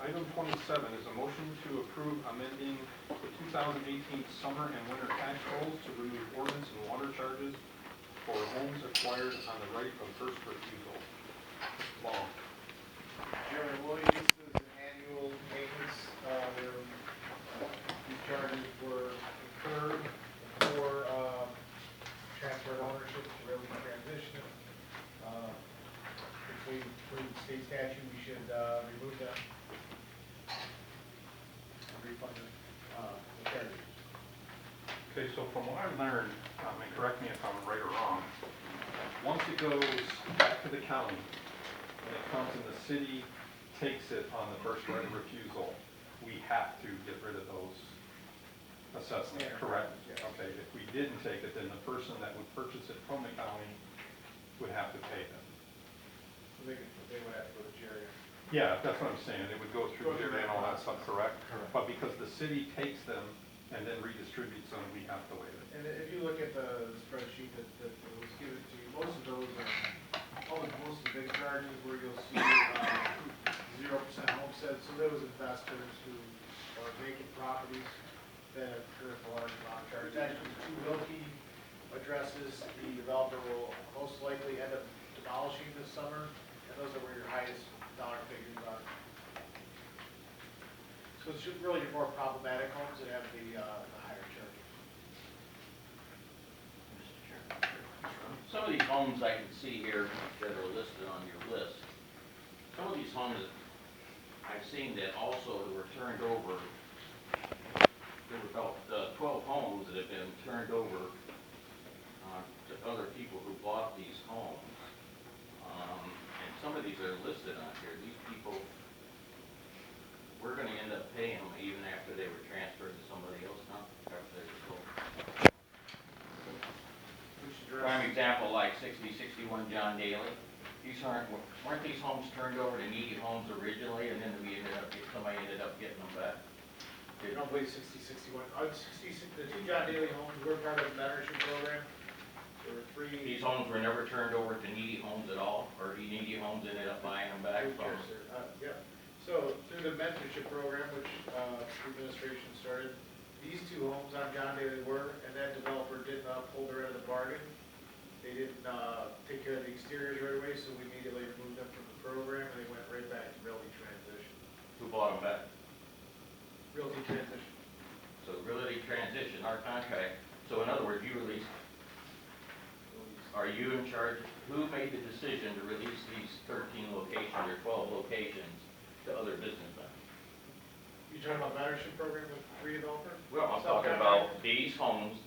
Item 27 is a motion to approve amending the 2018 summer and winter tax rolls to remove ordinance and water charges for homes acquired on the right of first refusal. Baum. Chairman Williams, this is an annual maintenance. These charges were incurred for transfer of ownership to really transition. If we approve the state statute, we should remove them and refund the charges. Okay, so from what I learned, and correct me if I'm right or wrong, once it goes back to the county, and it comes and the city takes it on the first right of refusal, we have to get rid of those assessments, correct? Yes. Okay, if we didn't take it, then the person that would purchase it from the county would have to pay them. So they would have to go to Jerry. Yeah, that's what I'm saying, it would go through there and all that stuff, correct? Correct. But because the city takes them and then redistributes them, we have to waive it. And if you look at the spreadsheet that was given to you, most of those are, most of the big charges where you'll see 0% homestead. So those investors who are vacant properties that have incurred a large amount of charges. Actually, the two Wilkie addresses, the developer will most likely end up demolishing this summer, and those are where your highest dollar figures are. So it's just really your more problematic homes that have the higher charges. Mr. Chairman. Some of these homes I can see here that are listed on your list, some of these homes that I've seen that also were turned over, there were about 12 homes that have been turned over to other people who bought these homes. And some of these are listed on here. These people, we're going to end up paying them even after they were transferred to somebody else now, after they were sold. Prime example, like 6061 John Daly. These weren't these homes turned over to needy homes originally, and then somebody ended up getting them back? I don't believe 6061. The two John Daly homes were part of the mentorship program. There were three. These homes were never turned over to needy homes at all, or needy homes ended up buying them back from? Yeah. So through the mentorship program, which the administration started, these two homes on John Daly were, and that developer didn't uphold their end of the bargain. They didn't take care of the exteriors right away, so we immediately removed them from the program, and they went right back to realty transition. Who bought them back? Realty transition. So realty transition, our contract, so in other words, you released, are you in charge? Who made the decision to release these 13 locations or 12 locations to other businessmen? You talking about mentorship program with three developers? Well, I'm talking about these homes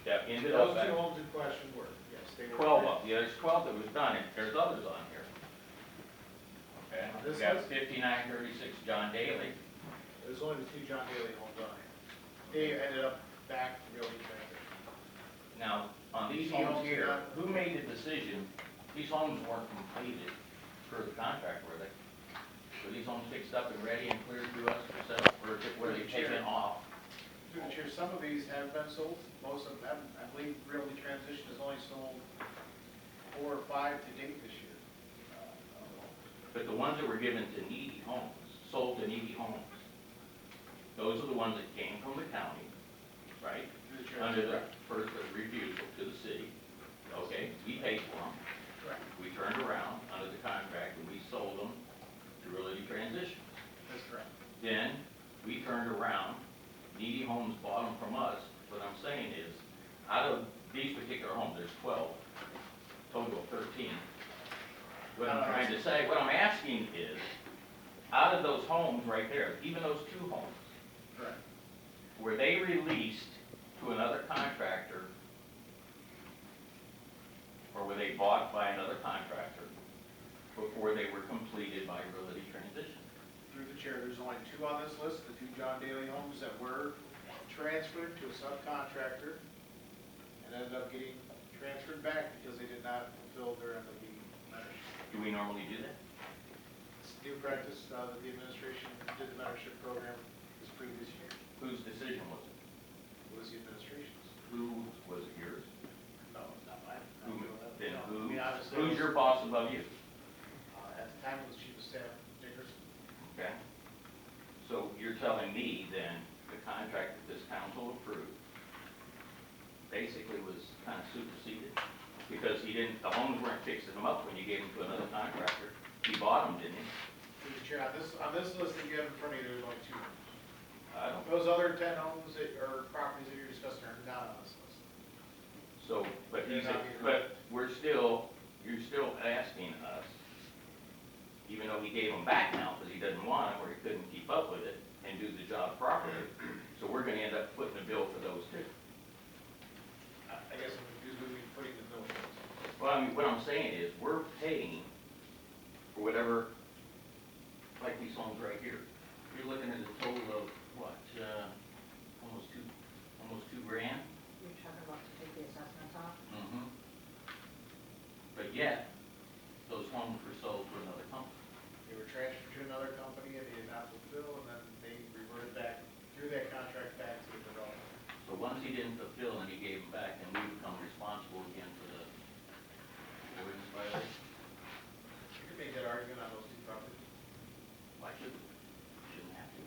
that ended up Those at two homes in question were, yes, they were. 12 of them. Yeah, there's 12 that was done, and there's others on here. Okay, we This got was- 5936 John Daly. There's only the two John Daly homes on it. They ended up back to realty transition. Now, on these homes here, who made the decision? These homes weren't completed for the contract, were they? Were these homes fixed up and ready and cleared to us for sale, or were they taken off? Through the chair, some of these have been sold, most of them haven't. I believe realty transition has only sold 4 or 5 to date this year. But the ones that were given to needy homes, sold to needy homes, those are the ones that came from the county, right? Through the chair. Under the first refusal to the city. Okay, we paid for them. Correct. We turned around under the contract and we sold them to realty transition. That's correct. Then we turned around, needy homes bought them from us. What I'm saying is, out of these particular homes, there's 12, total of 13. What I'm trying to say, what I'm asking is, out of those homes right there, even those 2 homes, Correct. were they released to another contractor, or were they bought by another contractor before they were completed by realty transition? Through the chair, there's only 2 on this list, the 2 John Daly homes that were transferred to a subcontractor and ended up getting transferred back because they did not fulfill their end of the mentorship. Do we normally do that? It's new practice that the administration did the mentorship program this previous year. Whose decision was it? It was the administration's. Who was it, yours? No, not mine. Who, then No. who, I mean, obviously, who's your boss above you? at the time it was Chief of Staff Dickerson. Okay. me, then the contract that this council approved basically was kind of superseded, because he didn't, the homes weren't fixing them up when you gave them to another contractor. He bought them, didn't he? Through the chair, on this list that you have in front of you, there's only 2 homes. I don't. Those other 10 homes or properties that you're discussing are not on this list. So, but They're he's, not being but you're still asking us, even though he gave them back now because he doesn't want them or he couldn't keep up with it and do the job properly. So we're gonna end up footing the bill for those too. I guess I'm confused with me putting the bill. Well, I mean, what I'm saying is, we're paying for whatever, like these homes right here. You're looking at a total of, what, almost two grand? You're talking about to take the assessments off? Mm-hmm. But yet, those homes were sold to another company. They were transferred to another company and they did not fulfill, and then they reverted back, through that contract back to the developer. So once he didn't fulfill and he gave them back, then we become responsible again for the ordinance violation. You could make that argument on those 2 properties. Why shouldn't have to?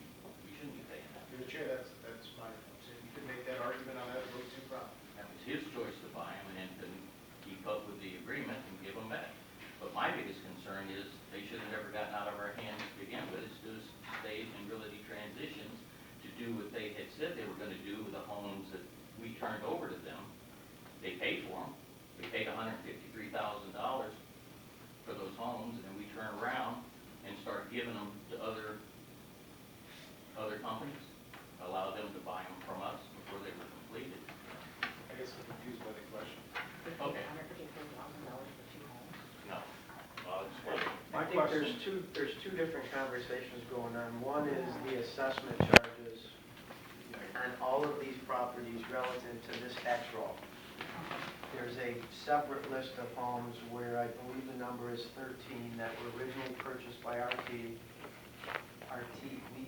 We shouldn't be paying that. Through the chair, that's my, I'm saying you could make that argument on that, those 2 properties. That was his choice to buy them and then couldn't keep up with the agreement and give them back. But my biggest concern is they should have never gotten out of our hands to begin with. It's just stayed in realty transitions to do what they had said they were gonna do with the homes that we turned over to them. They paid for them. They paid $153,000 for those homes, and then we turn around and start giving them to other companies, allow them to buy them from us before they were completed. I guess I'm confused by the question. Okay. $153,000 for 2 homes? No, I'll explain. My I think question, there's two different conversations going on. One is the assessment charges on all of these properties relative to this tax roll. There's a separate list of homes where I believe the number is 13 that were originally purchased by RT. We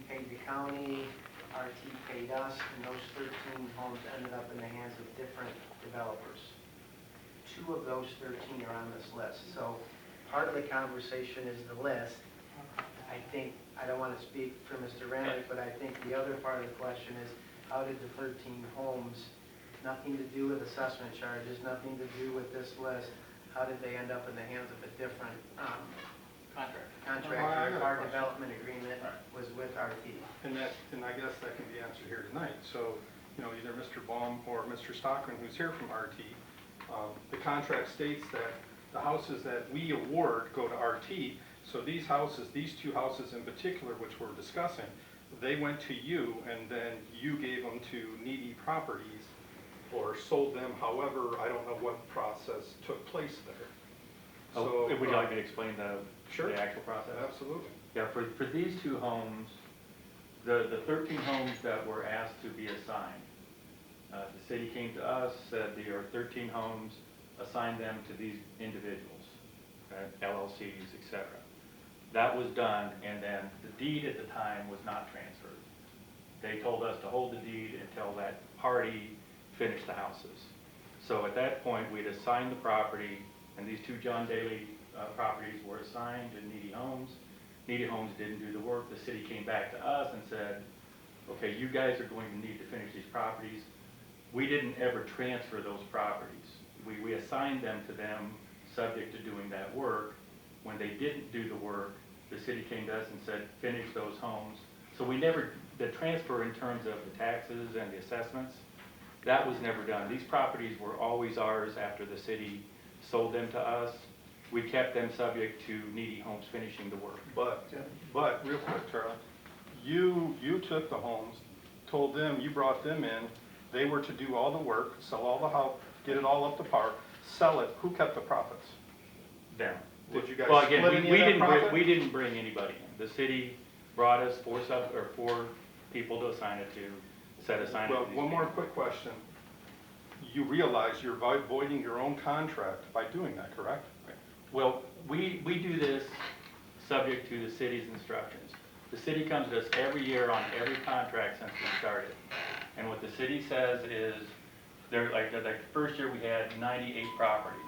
paid the county, RT paid us, and those 13 homes ended up in the hands of different developers. 2 of those 13 are on this list. So part of the conversation is the list. I think, I don't want to speak for Mr. Ramick, but I think the other part of the question is, how did the 13 homes, nothing to do with assessment charges, nothing to do with this list, how did they end up in the hands of a different contractor? Our development agreement was with RT. and I guess that can be answered here tonight. So, either Mr. Baum or Mr. Stockman, who's here from RT, the contract states that the houses that we award go to RT. So these houses, these 2 houses in particular, which we're discussing, they went to you, and then you gave them to Needy Properties, or sold them, however, I don't know what process took place there. Oh, would you like me to explain the actual process? Absolutely. Yeah, for these 2 homes, the 13 homes that were asked to be assigned, the city came to us, said there are 13 homes, assigned them to these individuals, okay, LLCs, etc. That was done, and then the deed at the time was not transferred. They told us to hold the deed until that party finished the houses. So at that point, we'd assigned the property, and these 2 John Daly properties were assigned to Needy Homes. Needy Homes didn't do the work. The city came back to us and said, okay, you guys are going to need to finish these properties. We didn't ever transfer those properties. We assigned them to them subject to doing that work. When they didn't do the work, the city came to us and said, finish those homes. So we never, the transfer in terms of the taxes and the assessments, that was never done. These properties were always ours after the city sold them to us. We kept them subject to Needy Homes finishing the work. But real quick, Charlie, you took the homes, told them, you brought them in, they were to do all the work, sell all the house, get it all up to par, sell it. Who kept the profits? Them. Did you guys Well, split again, any we of that didn't profit? we didn't bring anybody in. The city brought us 4 people to assign it to, set assign it to Well, these one more people. quick question. You realize you're voiding your own contract by doing that, correct? Well, we do this subject to the city's instructions. The city comes to us every year on every contract since we started. And what the city says is, like the first year we had 98 properties.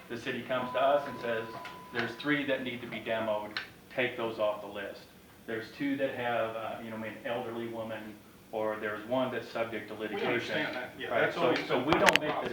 The city comes to us and says, there's 3 that need to be demoed, take those off the list. there's two that have, maybe an elderly woman, or there's one that's subject to We litigation. understand that, yeah, Right, that's so, always so been we part of don't the make the process.